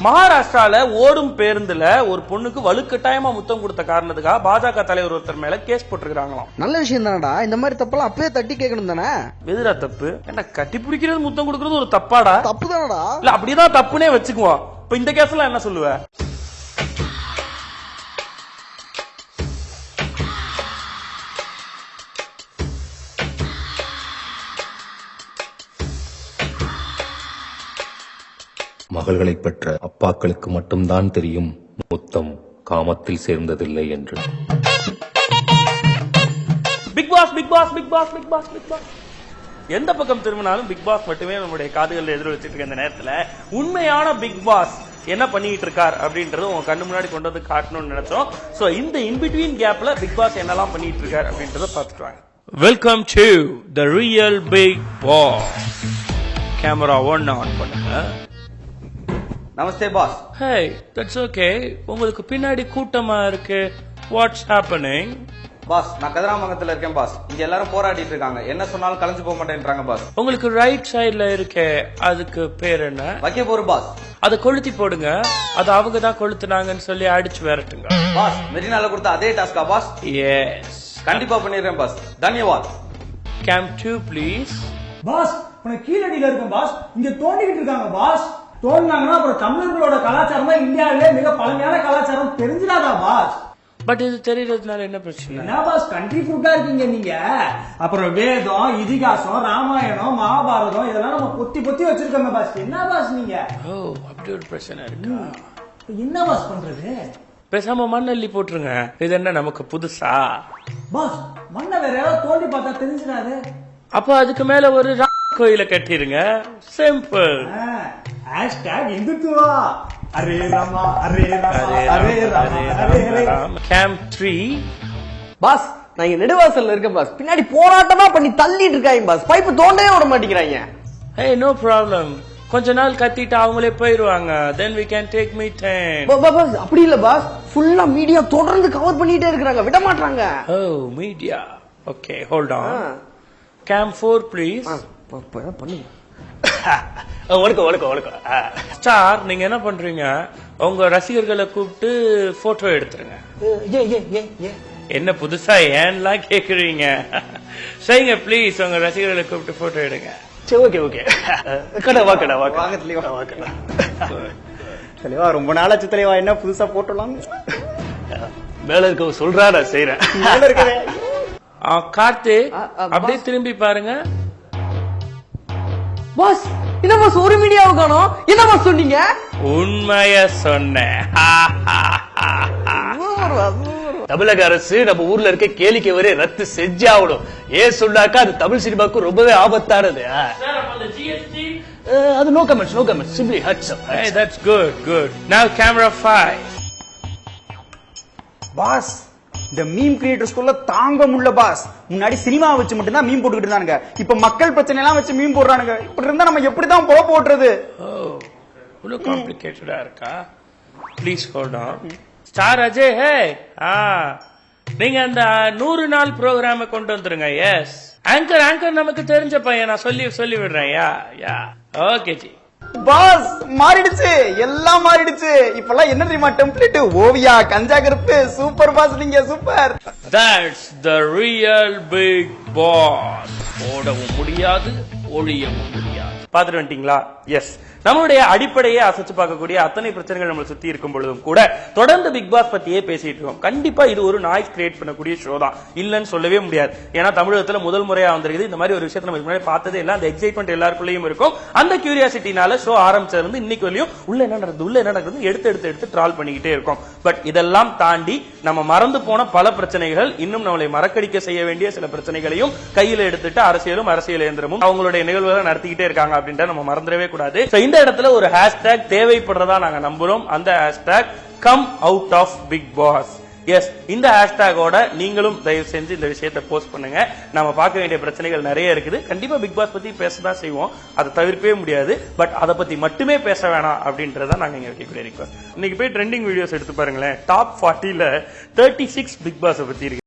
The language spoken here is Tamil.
மகாராஷ்டிரால ஓடும் பேருந்துல ஒரு பொண்ணுக்கு வலுக்கட்டாயமா முத்தம் கொடுத்த காரணத்துக்காக பாஜக தலைவர் ஒருத்தர் மேல கேஸ் போட்டிருக்காங்களாம். நல்ல விஷயம் தானடா. இந்த மாதிரி தப்பெல்லாம் அப்பவே தட்டி கேட்கணும் தானே. எதிரா தப்பு? என்ன கட்டி பிடிக்கிறது முத்தம் கொடுக்கறது ஒரு தப்பாடா? தப்பு தானடா. இல்ல அப்படிதான் தப்புனே வச்சுக்குவோம். இப்ப இந்த கேஸ் எல்லாம் என்ன சொல்லுவ? மகள்களை பெற்ற அப்பாக்களுக்கு மட்டும்தான் தெரியும் முத்தம் காமத்தில் சேர்ந்ததில்லை என்று. Bigg Boss Bigg Boss Bigg Boss Bigg Boss Bigg Boss எந்த பக்கம் திரும்பினாலும் பிக் பாஸ் மட்டுமே நம்முடைய காதுகளில் எதிர வச்சுட்டு இருக்க இந்த நேரத்துல உண்மையான பிக் பாஸ் என்ன பண்ணிட்டு இருக்கார் அப்படின்றது உங்க கண்ணு முன்னாடி கொண்டு வந்து காட்டணும்னு நினைச்சோம். சோ இந்த இன்பிட்வீன் கேப்ல பிக் பாஸ் என்னெல்லாம் பண்ணிட்டு இருக்காரு அப்படின்றத பார்த்துட்டு வாங்க. Welcome to the real Bigg Boss. Camera 1 on பண்ணுங்க. நமஸ்தே பாஸ். Hey, that's okay. உங்களுக்கு பின்னாடி கூட்டமா இருக்கு. What's happening? பாஸ், நான் கதிராமங்கலத்துல இருக்கேன் பாஸ். இங்க எல்லாரும் போராடிட்டு இருக்காங்க. என்ன சொன்னாலும் கலைஞ்சு போக மாட்டேன்றாங்க பாஸ். உங்களுக்கு ரைட் சைடுல இருக்கே, அதுக்கு பேர் என்ன? வைக்க போரு பாஸ். அதை கொளுத்தி போடுங்க. அது அவங்க தான் கொளுத்துனாங்கன்னு சொல்லி அடிச்சு விரட்டுங்க. பாஸ், மெரினால கொடுத்த அதே டாஸ்கா பாஸ்? எஸ், கண்டிப்பா பண்ணிடுறேன் பாஸ். தன்யவாத். Game 2 please. பாஸ், உனக்கு கீழடியில இருக்கும் பாஸ். இங்க தோண்டிக்கிட்டு இருக்காங்க பாஸ். தோண்டினாங்கன்னா அப்புறம் தமிழர்களோட கலாச்சாரம் தான் இந்தியாவிலே மிக பழமையான கலாச்சாரம் தெரிஞ்சிடாதா பாஸ்? பட் இது தெரியறதுனால என்ன பிரச்சனை? என்ன பாஸ் கண்ட்ரி ஃபுட்டா இருக்கீங்க நீங்க? அப்புறம் வேதம், இதிகாசம், ராமாயணம், மகாபாரதம் இதெல்லாம் நம்ம பொத்தி பொத்தி வச்சிருக்கோமே பாஸ். என்ன பாஸ் நீங்க? ஓ, அப்படி ஒரு பிரச்சனை இருக்கா? என்ன பாஸ் பண்றது? பேசாம மண்ணள்ளி போட்டுருங்க. இது என்ன நமக்கு புதுசா? பாஸ், மண்ணை வேற யாராவது தோண்டி பார்த்தா தெரிஞ்சிடாது. அப்ப அதுக்கு மேல ஒரு கோயில கட்டிருங்க. சிம்பிள். இந்துத்துவா. அரே ராமா அரே ராமா அரே ராமா அரே ராமா. கேம் 3. பாஸ், நான் இங்க நெடுவாசல்ல இருக்கேன் பாஸ். பின்னாடி போராட்டமா பண்ணி தள்ளிட்டு இருக்காங்க பாஸ். பைப்பு தோண்டவே விட மாட்டேங்கிறாங்க. Hey, no problem. கொஞ்ச நாள் கத்திட்டு அவங்களே போயிருவாங்க. Then we can take meeting. Boss, அப்படி இல்ல பாஸ். ஃபுல்லா மீடியா தொடர்ந்து கவர் பண்ணிட்டே இருக்காங்க. விட மாட்டாங்க. Oh, media. Okay, hold on. Cam 4 please. பண்ணுங்க. ஸ்டார், நீங்க என்ன பண்றீங்க? உங்க ரசிகர்களை கூப்பிட்டு போட்டோ எடுத்துருங்க. என்ன புதுசா ஏன்லாம் கேக்குறீங்க? சரிங்க ப்ளீஸ், உங்க ரசிகர்களை கூப்பிட்டு போட்டோ எடுங்க. தலைவா, ரொம்ப நாளாச்சு தலைவா. என்ன புதுசா போட்டோலாம்? மேல இருக்க சொல்றா, நான் செய்யறேன். கார்த்தி, அப்படியே திரும்பி பாருங்க. பாஸ், என்ன பாஸ் ஒரு மீடியாவை காணோம்? என்ன பாஸ் சொன்னீங்க? உண்மைய சொன்னேன். தமிழக அரசு நம்ம ஊர்ல இருக்க கேளிக்கை வரை ரத்து செஞ்சாகணும். ஏன் சொன்னாக்கா அது தமிழ் சினிமாக்கு ரொம்பவே ஆபத்தானது. அது no comments, no comments. Simply hats up. Hey, that's good, good. Now camera 5. Boss, இந்த மீம் கிரியேட்டர்ஸ்குள்ள தாங்க முடியல பாஸ். முன்னாடி சினிமா வச்சு மட்டும் தான் மீம் போட்டுக்கிட்டு இருந்தானுங்க. இப்ப மக்கள் பிரச்சனை எல்லாம் வச்சு மீம் போடுறானுங்க. இப்படி இருந்தா நம்ம எப்படிதான் போக போடுறது? இவ்வளவு காம்ப்ளிகேட்டடா இருக்கா? Please hold on. Star Ajay, hey, நீங்க அந்த 100 நாள் ப்ரோக்ராம கொண்டு வந்துருங்க. எஸ், ஆங்கர் நமக்கு தெரிஞ்ச பையன். நான் சொல்லி விடுறேன். Yeah okay G. பாஸ், மாறிடுச்சு, எல்லாம் மாறிடுச்சு. இப்பெல்லாம் என்ன தெரியுமா டெம்ப்ளேட்? ஓவியா, கஞ்சா கருப்பு. சூப்பர் பாஸ், நீங்க super. That's the real big boss. ஓடவும் முடியாது, ஒழியவும் முடியாது. பாத்துட்டு வந்துட்டீங்களா? எஸ், நம்மளுடைய அடிப்படையே அசைச்சு பார்க்கக்கூடிய அத்தனை பிரச்சனைகள் நம்மளை சுத்தி இருக்கும் பொழுதும் கூட தொடர்ந்து பிக் பாஸ் பத்தியே பேசிட்டு இருக்கோம். கண்டிப்பா இது ஒரு நாய்ஸ் கிரியேட் பண்ணக்கூடிய ஷோ தான், இல்லன்னு சொல்லவே முடியாது. ஏன்னா தமிழகத்துல முதல் முறையா வந்திருக்குது. இந்த மாதிரி ஒரு விஷயத்தை நம்ம முன்னாடி பார்த்ததே இல்ல. அந்த எக்ஸைட்மெண்ட் எல்லாருக்குள்ளேயும் இருக்கும். அந்த கியூரியாசிட்டினால ஷோ ஆரம்பிச்சிருந்து இன்னைக்கு வரையும் உள்ள என்ன நடக்குது எடுத்து ட்ரால் பண்ணிக்கிட்டே இருக்கும். பட் இதெல்லாம் தாண்டி நம்ம மறந்து போன பல பிரச்சனைகள், இன்னும் நம்மளை மறக்கடிக்க செய்ய வேண்டிய சில பிரச்சனைகளையும் கையில எடுத்துட்டு அரசியல் இயந்திரமும் அவங்களுடைய நிகழ்வுகளை நடத்திக்கிட்டே இருக்காங்க அப்படின்ற நம்ம மறந்துடவே கூடாது. இந்த இடத்துல ஒரு ஹேஷ்டேக் தேவைப்படுறதா நாங்க நம்புறோம். அந்த hashtag come out of Bigg Boss. Yes, இந்த ஹேஷ்டேகோட நீங்களும் தயவு செஞ்சு இந்த விஷயத்தை போஸ்ட் பண்ணுங்க. நம்ம பார்க்க வேண்டிய பிரச்சனைகள் நிறைய இருக்குது. கண்டிப்பா பிக் பாஸ் பத்தி பேசதான் செய்வோம், அதை தவிர்க்கவே முடியாது. பட் அதை பத்தி மட்டுமே பேச வேணாம் அப்படின்றத நாங்க இங்க வைக்கக்கூடிய ரிக்வெஸ்ட். இன்னைக்கு போய் ட்ரெண்டிங் வீடியோஸ் எடுத்து பாருங்களேன். டாப் 40ல 36 பிக் பாஸ் பத்தி இருக்கு.